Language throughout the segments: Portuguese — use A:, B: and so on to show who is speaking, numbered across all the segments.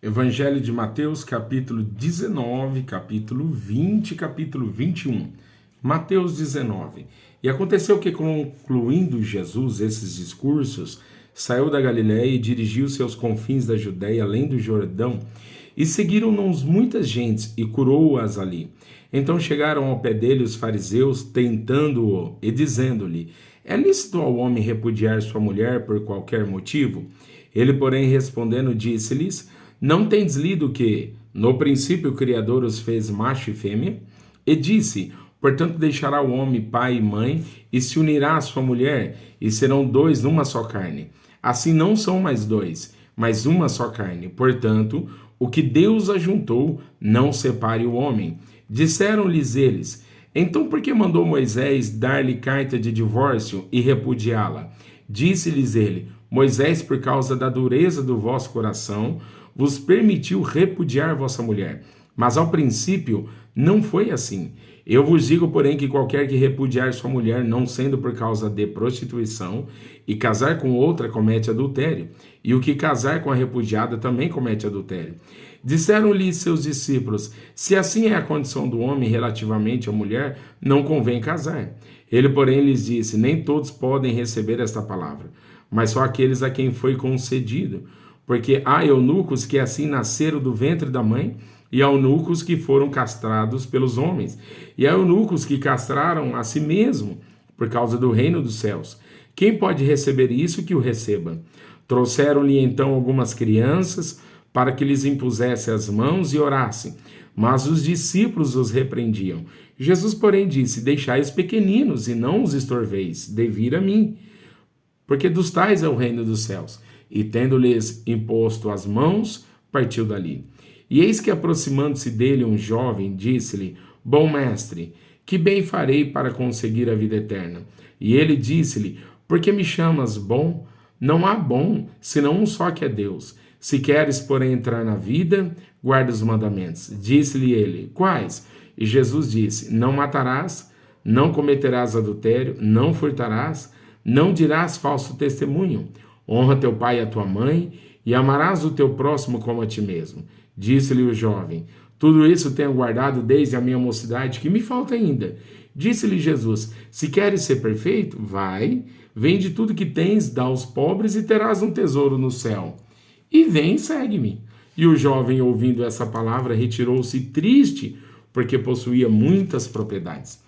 A: Evangelho de Mateus, capítulo 19, capítulo 20, capítulo 21. Mateus 19. E aconteceu que, concluindo Jesus esses discursos, saiu da Galiléia e dirigiu-se aos confins da Judéia, além do Jordão, e seguiram-nos muitas gentes, e curou-as ali. Então chegaram ao pé dele os fariseus, tentando-o, e dizendo-lhe: é lícito ao homem repudiar sua mulher por qualquer motivo? Ele, porém, respondendo, disse-lhes: não tendes lido que, no princípio, o Criador os fez macho e fêmea? E disse: portanto, deixará o homem pai e mãe, e se unirá à sua mulher, e serão dois numa só carne. Assim não são mais dois, mas uma só carne. Portanto, o que Deus ajuntou, não separe o homem. Disseram-lhes eles: então por que mandou Moisés dar-lhe carta de divórcio e repudiá-la? Disse-lhes ele: Moisés, por causa da dureza do vosso coração, vos permitiu repudiar vossa mulher. Mas ao princípio não foi assim. Eu vos digo, porém, que qualquer que repudiar sua mulher, não sendo por causa de prostituição, e casar com outra, comete adultério. E o que casar com a repudiada também comete adultério. Disseram-lhe seus discípulos: se assim é a condição do homem relativamente à mulher, não convém casar. Ele, porém, lhes disse: nem todos podem receber esta palavra, mas só aqueles a quem foi concedido. Porque há eunucos que assim nasceram do ventre da mãe, e há eunucos que foram castrados pelos homens, e há eunucos que castraram a si mesmo, por causa do reino dos céus. Quem pode receber isso, que o receba? Trouxeram-lhe então algumas crianças, para que lhes impusesse as mãos e orassem. Mas os discípulos os repreendiam. Jesus, porém, disse: deixai os pequeninos, e não os estorveis, de vir a mim, porque dos tais é o reino dos céus. E tendo-lhes imposto as mãos, partiu dali. E eis que, aproximando-se dele um jovem, disse-lhe: bom mestre, que bem farei para conseguir a vida eterna? E ele disse-lhe: por que me chamas bom? Não há bom, senão um só, que é Deus. Se queres, porém, entrar na vida, guarda os mandamentos. Disse-lhe ele: quais? E Jesus disse: não matarás, não cometerás adultério, não furtarás, não dirás falso testemunho, honra teu pai e a tua mãe, e amarás o teu próximo como a ti mesmo. Disse-lhe o jovem: tudo isso tenho guardado desde a minha mocidade, que me falta ainda. Disse-lhe Jesus: se queres ser perfeito, vai, vende tudo que tens, dá aos pobres, e terás um tesouro no céu. E vem, segue-me. E o jovem, ouvindo essa palavra, retirou-se triste, porque possuía muitas propriedades.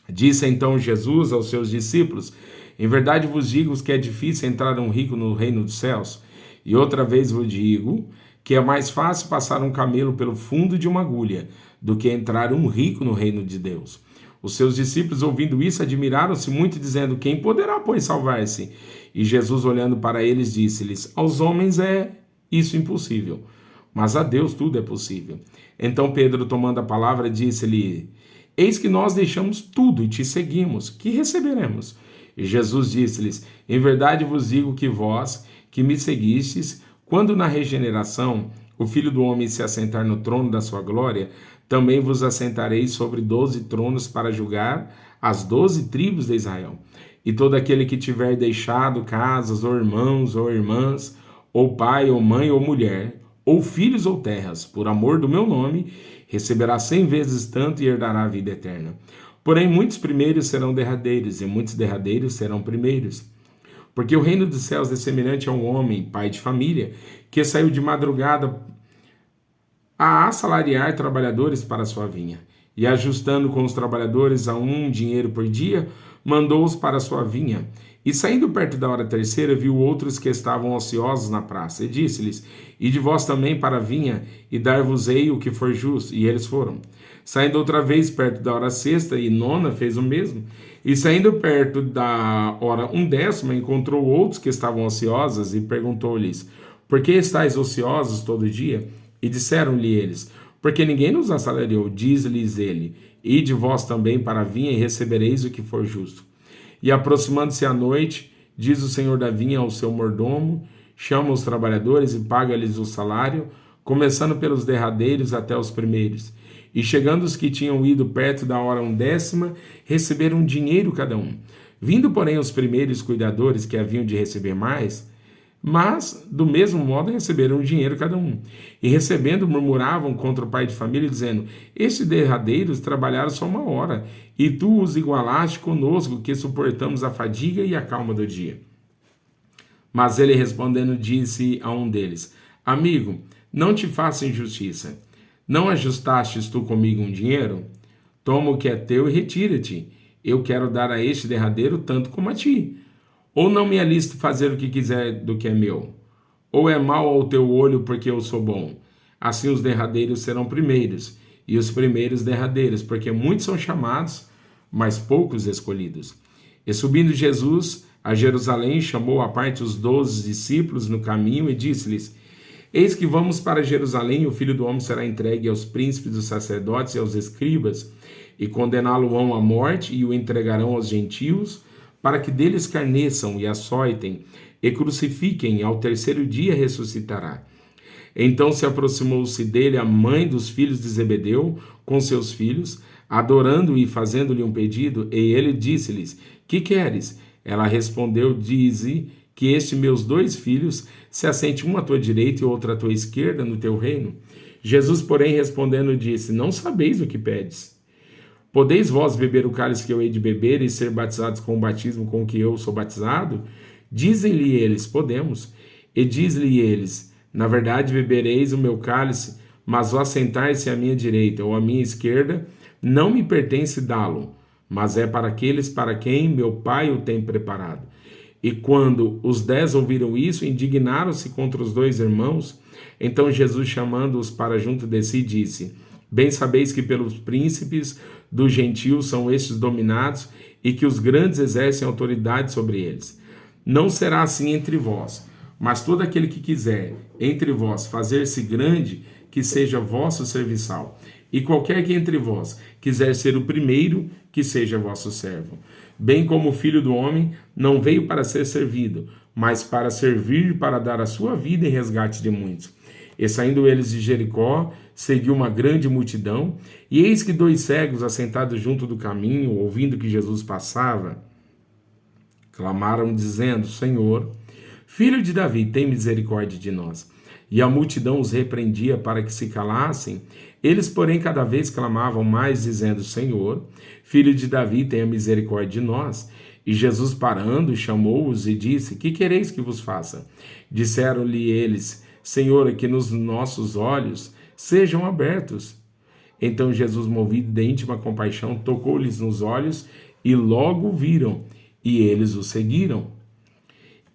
A: Disse então Jesus aos seus discípulos: em verdade vos digo que é difícil entrar um rico no reino dos céus. E outra vez vos digo que é mais fácil passar um camelo pelo fundo de uma agulha do que entrar um rico no reino de Deus. Os seus discípulos, ouvindo isso, admiraram-se muito, dizendo: quem poderá, pois, salvar-se? E Jesus, olhando para eles, disse-lhes: aos homens é isso impossível, mas a Deus tudo é possível. Então Pedro, tomando a palavra, disse-lhe: eis que nós deixamos tudo e te seguimos, que receberemos? E Jesus disse-lhes: em verdade vos digo que vós, que me seguistes, quando na regeneração o Filho do Homem se assentar no trono da sua glória, também vos assentareis sobre 12 tronos para julgar as 12 tribos de Israel. E todo aquele que tiver deixado casas, ou irmãos, ou irmãs, ou pai, ou mãe, ou mulher, ou filhos ou terras, por amor do meu nome, receberá 100 vezes tanto e herdará a vida eterna. Porém, muitos primeiros serão derradeiros, e muitos derradeiros serão primeiros. Porque o reino dos céus é semelhante a um homem, pai de família, que saiu de madrugada a assalariar trabalhadores para a sua vinha. E ajustando com os trabalhadores a um dinheiro por dia, mandou-os para a sua vinha. E saindo perto da hora terceira, viu outros que estavam ociosos na praça, e disse-lhes: ide vós também para a vinha, e dar-vos-ei o que for justo. E eles foram. Saindo outra vez perto da hora sexta e nona, fez o mesmo. E saindo perto da hora 1/10, encontrou outros que estavam ociosos, e perguntou-lhes: por que estáis ociosos todo dia? E disseram-lhe eles: porque ninguém nos assalariou. Diz-lhes ele: ide vós também para a vinha, e recebereis o que for justo. E aproximando-se a noite, diz o senhor da vinha ao seu mordomo: chama os trabalhadores e paga-lhes o salário, começando pelos derradeiros até os primeiros. E chegando os que tinham ido perto da hora 1/10, receberam dinheiro cada um. Vindo, porém, os primeiros cuidadores, que haviam de receber mais, Mas, do mesmo modo, receberam o dinheiro cada um. E recebendo, murmuravam contra o pai de família, dizendo: estes derradeiros trabalharam só 1 hora, e tu os igualaste conosco, que suportamos a fadiga e a calma do dia. Mas ele respondendo disse a um deles: amigo, não te faço injustiça. Não ajustastes tu comigo um dinheiro? Toma o que é teu e retira-te. Eu quero dar a este derradeiro tanto como a ti. Ou não me é lícito fazer o que quiser do que é meu? Ou é mal ao teu olho porque eu sou bom? Assim os derradeiros serão primeiros, e os primeiros derradeiros, porque muitos são chamados, mas poucos escolhidos. E subindo Jesus a Jerusalém, chamou à parte os 12 discípulos no caminho e disse-lhes: eis que vamos para Jerusalém, e o Filho do Homem será entregue aos príncipes dos sacerdotes e aos escribas, e condená-lo-ão à morte, e o entregarão aos gentios, para que dele escarneçam e açoitem, e crucifiquem, e ao terceiro dia ressuscitará. Então se aproximou-se dele a mãe dos filhos de Zebedeu, com seus filhos, adorando e fazendo-lhe um pedido, e ele disse-lhes: que queres? Ela respondeu: dize que estes meus 2 filhos se assente um à tua direita e outro à tua esquerda no teu reino. Jesus, porém, respondendo, disse: não sabeis o que pedes. Podeis vós beber o cálice que eu hei de beber e ser batizados com o batismo com que eu sou batizado? Dizem-lhe eles: podemos. E diz-lhe eles: na verdade bebereis o meu cálice, mas o assentar-se à minha direita ou à minha esquerda não me pertence dá-lo, mas é para aqueles para quem meu Pai o tem preparado. E quando os 10 ouviram isso, indignaram-se contra os 2 irmãos. Então Jesus, chamando-os para junto de si, disse: bem sabeis que pelos príncipes dos gentios são estes dominados, e que os grandes exercem autoridade sobre eles. Não será assim entre vós, mas todo aquele que quiser entre vós fazer-se grande, que seja vosso serviçal. E qualquer que entre vós quiser ser o primeiro, que seja vosso servo. Bem como o Filho do Homem não veio para ser servido, mas para servir e para dar a sua vida em resgate de muitos. E saindo eles de Jericó, seguiu uma grande multidão, e eis que 2 cegos assentados junto do caminho, ouvindo que Jesus passava, clamaram dizendo: Senhor, Filho de Davi, tem misericórdia de nós. E a multidão os repreendia para que se calassem. Eles, porém, cada vez clamavam mais, dizendo: Senhor, Filho de Davi, tenha misericórdia de nós. E Jesus, parando, chamou-os e disse: que quereis que vos faça? Disseram-lhe eles: Senhor, que nos nossos olhos sejam abertos. Então Jesus, movido de íntima compaixão, tocou-lhes nos olhos, e logo viram, e eles o seguiram.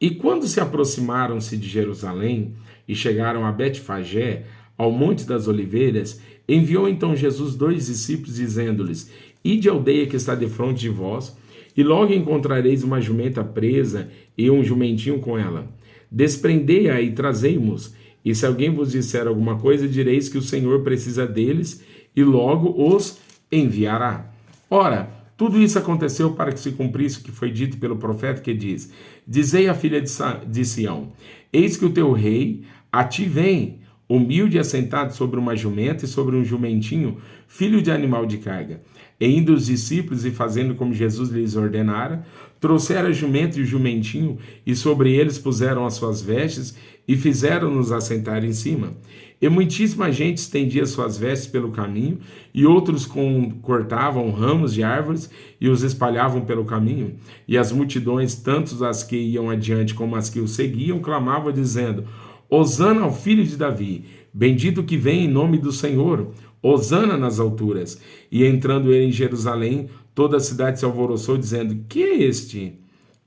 A: E quando se aproximaram-se de Jerusalém e chegaram a Betfagé, ao Monte das Oliveiras, enviou então Jesus 2 discípulos, dizendo-lhes: ide à aldeia que está defronte de vós, e logo encontrareis uma jumenta presa e um jumentinho com ela. Desprendei-a e trazei-mos. E se alguém vos disser alguma coisa, direis que o Senhor precisa deles, e logo os enviará. Ora, tudo isso aconteceu para que se cumprisse o que foi dito pelo profeta, que diz: dizei à filha de Sião: eis que o teu rei a ti vem, humilde, assentado sobre uma jumenta e sobre um jumentinho, filho de animal de carga. E indo os discípulos e fazendo como Jesus lhes ordenara, trouxeram a jumenta e o jumentinho, e sobre eles puseram as suas vestes, e fizeram-nos assentar em cima. E muitíssima gente estendia suas vestes pelo caminho, e outros cortavam ramos de árvores e os espalhavam pelo caminho. E as multidões, tanto as que iam adiante como as que o seguiam, clamavam dizendo: Hosana ao Filho de Davi, bendito que vem em nome do Senhor, Hosana nas alturas. E entrando ele em Jerusalém, toda a cidade se alvoroçou, dizendo: que é este?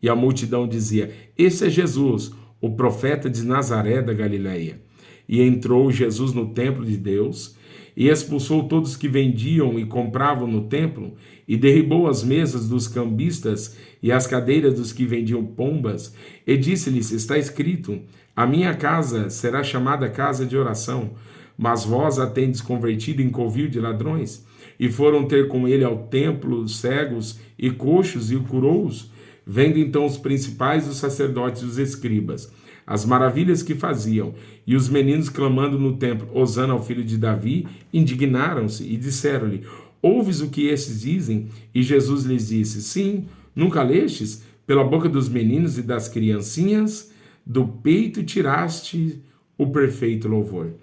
A: E a multidão dizia: esse é Jesus, o profeta de Nazaré da Galileia. E entrou Jesus no templo de Deus, e expulsou todos que vendiam e compravam no templo, e derribou as mesas dos cambistas e as cadeiras dos que vendiam pombas, e disse-lhes: está escrito, a minha casa será chamada casa de oração, mas vós a tendes convertido em covil de ladrões. E foram ter com ele ao templo cegos e coxos, e o curou-os. Vendo então os principais dos sacerdotes e os escribas as maravilhas que faziam, e os meninos clamando no templo: Hosana ao Filho de Davi, indignaram-se e disseram-lhe: ouves o que estes dizem? E Jesus lhes disse: sim, nunca lestes? Pela boca dos meninos e das criancinhas do peito tiraste o perfeito louvor.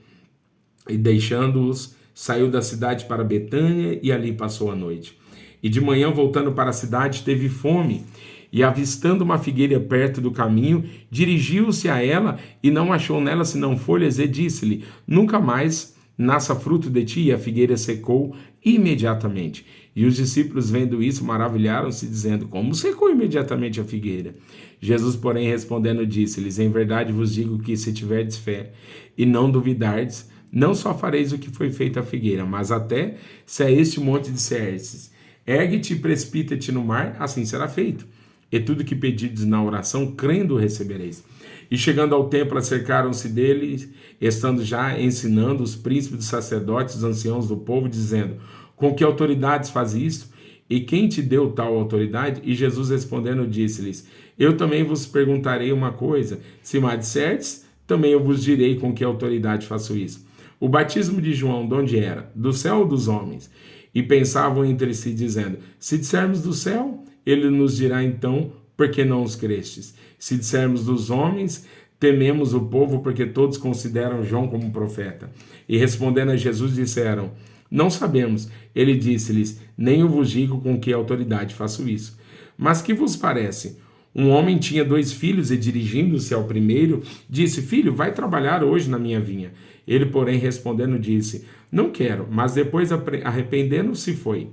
A: E deixando-os, saiu da cidade para Betânia e ali passou a noite. E de manhã, voltando para a cidade, teve fome. E avistando uma figueira perto do caminho, dirigiu-se a ela e não achou nela senão folhas e disse-lhe: nunca mais nasça fruto de ti. E a figueira secou imediatamente. E os discípulos, vendo isso, maravilharam-se, dizendo: como secou imediatamente a figueira? Jesus, porém, respondendo, disse-lhes: em verdade vos digo que, se tiverdes fé e não duvidardes, não só fareis o que foi feito à figueira, mas até se a este monte disserdes: ergue-te e precipita-te no mar, assim será feito. E tudo que pedides na oração, crendo, recebereis. E chegando ao templo, acercaram-se dele, estando já ensinando os príncipes dos sacerdotes, os anciãos do povo, dizendo: com que autoridades faz isto? E quem te deu tal autoridade? E Jesus respondendo disse-lhes: eu também vos perguntarei uma coisa, se me disserdes, também eu vos direi com que autoridade faço isso. O batismo de João, de onde era? Do céu ou dos homens? E pensavam entre si, dizendo: se dissermos do céu, ele nos dirá então, por que não os crestes? Se dissermos dos homens, tememos o povo, porque todos consideram João como profeta. E respondendo a Jesus, disseram: não sabemos. Ele disse-lhes: nem eu vos digo com que autoridade faço isso. Mas que vos parece? Um homem tinha 2 filhos e, dirigindo-se ao primeiro, disse: filho, vai trabalhar hoje na minha vinha. Ele, porém, respondendo, disse: não quero. Mas depois, arrependendo-se, foi.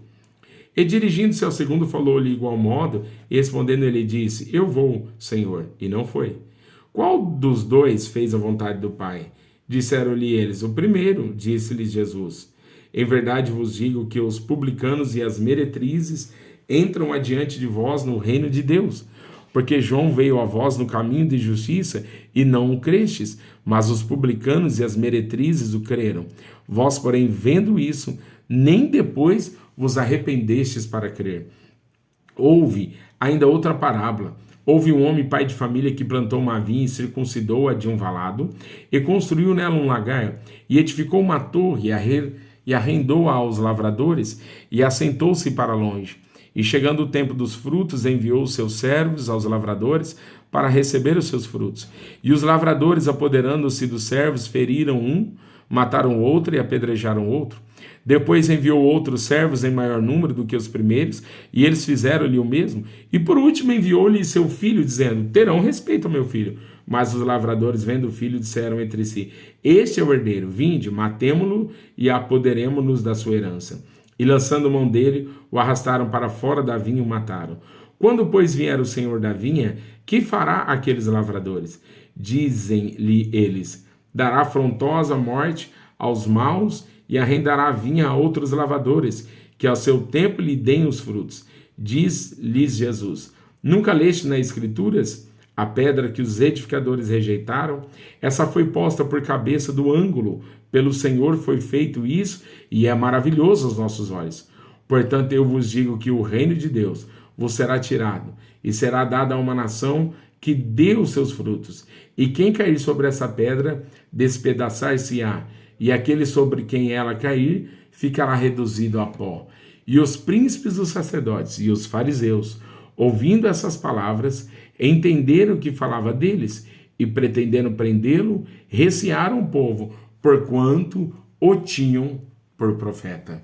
A: E dirigindo-se ao segundo, falou-lhe igual modo, e respondendo ele disse: eu vou, Senhor, e não foi. Qual dos 2 fez a vontade do Pai? Disseram-lhe eles: o primeiro. Disse-lhes Jesus: em verdade vos digo que os publicanos e as meretrizes entram adiante de vós no reino de Deus. Porque João veio a vós no caminho de justiça e não o crestes, mas os publicanos e as meretrizes o creram. Vós, porém, vendo isso, nem depois vos arrependestes para crer. Houve ainda outra parábola. Houve um homem, pai de família, que plantou uma vinha e circuncidou-a de um valado, e construiu nela um lagar, e edificou uma torre, e arrendou-a aos lavradores, e assentou-se para longe. E chegando o tempo dos frutos, enviou os seus servos aos lavradores para receber os seus frutos. E os lavradores, apoderando-se dos servos, feriram um, mataram outro e apedrejaram outro. Depois enviou outros servos em maior número do que os primeiros, e eles fizeram-lhe o mesmo. E por último enviou-lhe seu filho, dizendo: terão respeito ao meu filho. Mas os lavradores, vendo o filho, disseram entre si: este é o herdeiro, vinde, matemo-lo e apoderemo-nos da sua herança. E lançando mão dele, o arrastaram para fora da vinha e o mataram. Quando, pois, vier o senhor da vinha, que fará aqueles lavradores? Dizem-lhe eles: dará afrontosa morte aos maus e arrendará a vinha a outros lavradores, que ao seu tempo lhe deem os frutos. Diz-lhes Jesus: nunca leste nas Escrituras? A pedra que os edificadores rejeitaram, essa foi posta por cabeça do ângulo. Pelo Senhor foi feito isso, e é maravilhoso aos nossos olhos. Portanto, eu vos digo que o reino de Deus vos será tirado, e será dado a uma nação que dê os seus frutos. E quem cair sobre essa pedra, despedaçar-se-á, e aquele sobre quem ela cair, ficará reduzido a pó. E os príncipes dos sacerdotes e os fariseus, ouvindo essas palavras, entenderam que falava deles, e pretendendo prendê-lo, recearam o povo, porquanto o tinham por profeta.